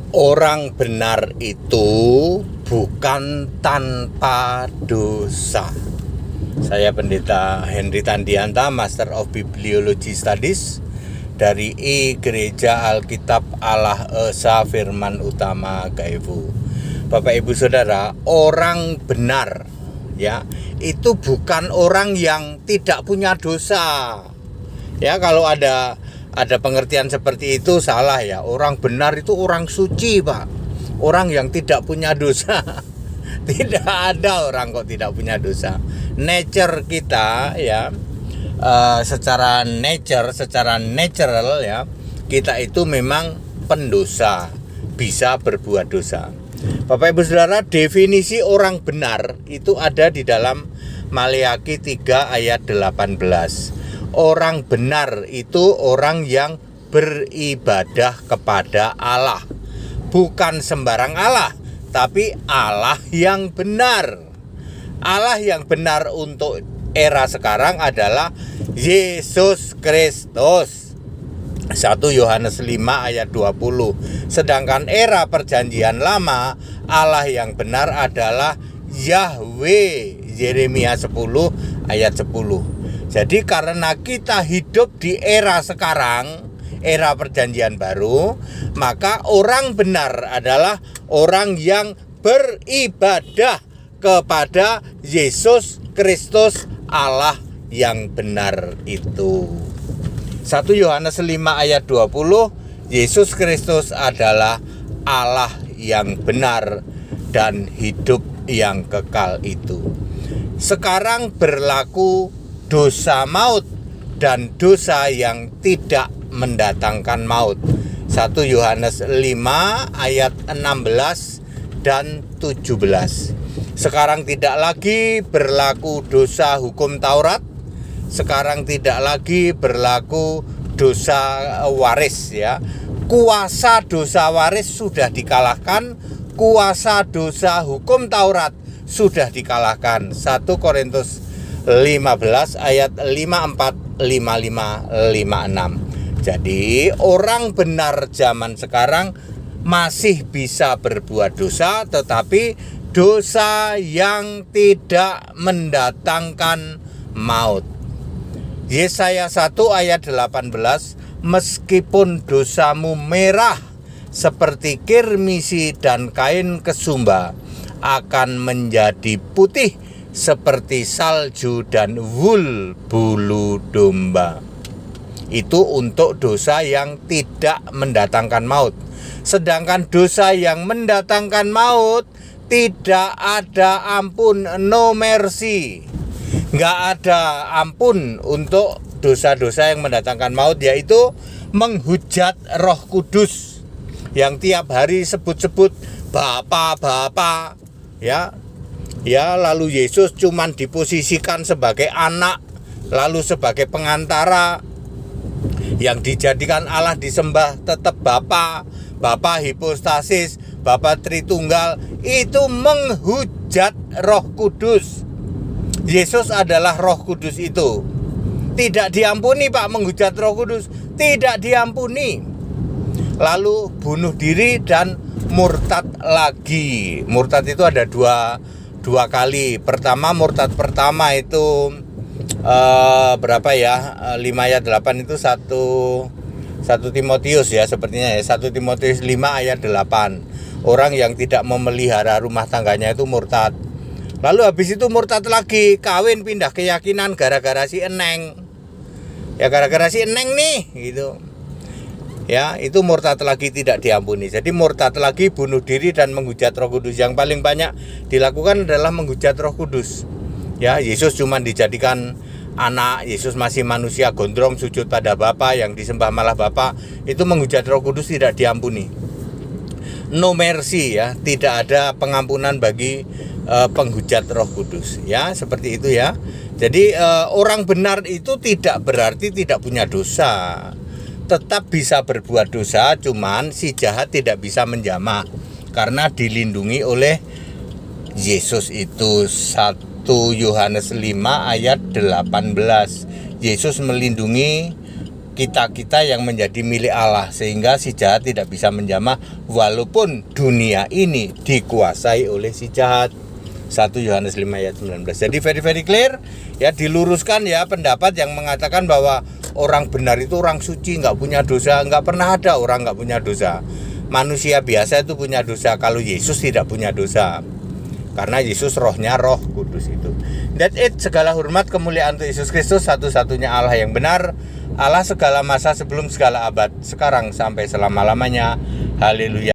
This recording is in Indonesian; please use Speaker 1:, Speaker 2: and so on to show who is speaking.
Speaker 1: Orang benar itu bukan tanpa dosa. Saya Pendeta Henry Tandianta, Master of Bibliology Studies dari Gereja Alkitab Allah Esa Firman Utama Kaifu. Bapak Ibu Saudara, orang benar ya, itu bukan orang yang tidak punya dosa. Ya, kalau ada pengertian seperti itu salah ya. Orang benar itu orang suci, Pak. Orang yang tidak punya dosa. Tidak ada orang kok tidak punya dosa. Nature kita ya, secara natural ya, kita itu memang pendosa, bisa berbuat dosa. Bapak Ibu Saudara, definisi orang benar itu ada di dalam Maleakhi 3 ayat 18. Orang benar itu orang yang beribadah kepada Allah. Bukan sembarang Allah, tapi Allah yang benar. Allah yang benar untuk era sekarang adalah Yesus Kristus. 1 Yohanes 5 ayat 20. Sedangkan era perjanjian lama, Allah yang benar adalah Yahweh. Yeremia 10 ayat 10. Jadi karena kita hidup di era sekarang, era perjanjian baru, maka orang benar adalah orang yang beribadah kepada Yesus Kristus, Allah yang benar itu. 1 Yohanes 5 ayat 20, Yesus Kristus adalah Allah yang benar dan hidup yang kekal itu. Sekarang berlaku dosa maut dan dosa yang tidak mendatangkan maut. 1 Yohanes 5 ayat 16 dan 17. Sekarang tidak lagi berlaku dosa hukum Taurat. Sekarang tidak lagi berlaku dosa waris ya. Kuasa dosa waris sudah dikalahkan, kuasa dosa hukum Taurat sudah dikalahkan. 1 Korintus 15 ayat 54, 55, 56. Jadi orang benar zaman sekarang masih bisa berbuat dosa, tetapi dosa yang tidak mendatangkan maut. Yesaya 1 ayat 18, meskipun dosamu merah seperti kirmisi dan kain kesumba, akan menjadi putih seperti salju dan wul bulu domba. Itu untuk dosa yang tidak mendatangkan maut. Sedangkan dosa yang mendatangkan maut, tidak ada ampun, no mercy. Nggak ada ampun untuk dosa-dosa yang mendatangkan maut, yaitu menghujat Roh Kudus yang tiap hari sebut-sebut Bapa ya. Ya, lalu Yesus cuman diposisikan sebagai anak, lalu sebagai pengantara. Yang dijadikan Allah disembah tetap Bapa hipostasis, Bapa Tritunggal. Itu menghujat Roh Kudus. Yesus adalah Roh Kudus itu. Tidak diampuni, Pak, menghujat Roh Kudus. Tidak diampuni. Lalu bunuh diri dan murtad lagi. Murtad itu ada dua kali. Pertama, murtad pertama itu berapa ya? 5 ayat 8 itu 1 Timotius ya, sepertinya ya. 1 Timotius 5 ayat 8. Orang yang tidak memelihara rumah tangganya itu murtad. Lalu habis itu murtad lagi, kawin pindah keyakinan gara-gara si Eneng. Ya gara-gara si Eneng nih gitu. Ya, itu murtad lagi, tidak diampuni. Jadi murtad lagi, bunuh diri dan menghujat Roh Kudus. Yang paling banyak dilakukan adalah menghujat Roh Kudus. Ya, Yesus cuma dijadikan anak, Yesus masih manusia gondrong, sujud pada Bapa, yang disembah malah Bapa. Itu menghujat Roh Kudus, tidak diampuni. No mercy ya, tidak ada pengampunan bagi penghujat Roh Kudus. Ya, seperti itu ya. Jadi orang benar itu tidak berarti tidak punya dosa. Tetap bisa berbuat dosa, cuman si jahat tidak bisa menjamah karena dilindungi oleh Yesus itu. 1 Yohanes 5 ayat 18. Yesus melindungi kita yang menjadi milik Allah, sehingga si jahat tidak bisa menjamah walaupun dunia ini dikuasai oleh si jahat. 1 Yohanes 5 ayat 19. Jadi very clear ya, diluruskan ya pendapat yang mengatakan bahwa orang benar itu orang suci, nggak punya dosa. Nggak pernah ada orang nggak punya dosa. Manusia biasa itu punya dosa. Kalau Yesus tidak punya dosa, karena Yesus rohnya Roh Kudus itu. That's it. Segala hormat kemuliaan untuk Yesus Kristus, satu-satunya Allah yang benar, Allah segala masa sebelum segala abad, sekarang sampai selama-lamanya. Haleluya.